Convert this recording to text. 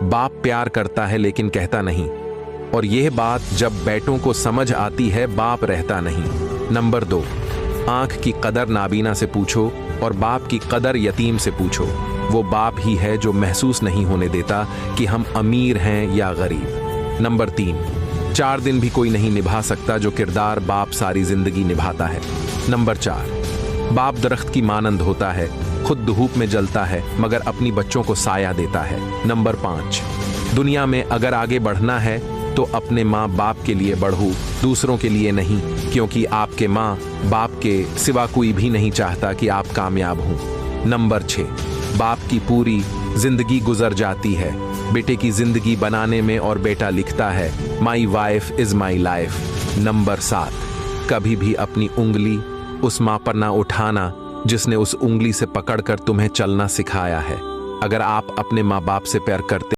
बाप प्यार करता है लेकिन कहता नहीं, और यह बात जब बेटों को समझ आती है बाप रहता नहीं। नंबर 2, आंख की कदर नाबीना से पूछो और बाप की कदर यतीम से पूछो। वो बाप ही है जो महसूस नहीं होने देता कि हम अमीर हैं या गरीब। नंबर 3, 4 दिन भी कोई नहीं निभा सकता जो किरदार बाप सारी जिंदगी निभाता है। नंबर 4, बाप दरख्त की मानंद होता है, खुद धूप में जलता है मगर अपनी बच्चों को साया देता है। नंबर 5, दुनिया में अगर आगे बढ़ना है तो अपने माँ बाप के लिए बढ़ो, दूसरों के लिए नहीं, क्योंकि आपके माँ बाप के सिवा कोई भी नहीं चाहता कि आप कामयाब हों। नंबर 6, बाप की पूरी जिंदगी गुजर जाती है बेटे की जिंदगी बनाने में और बेटा लिखता है my wife is my life. Number 7, कभी भी अपनी उंगली उस माँ पर ना उठाना जिसने उस उंगली से पकड़कर तुम्हें चलना सिखाया है। अगर आप अपने माँ बाप से प्यार करते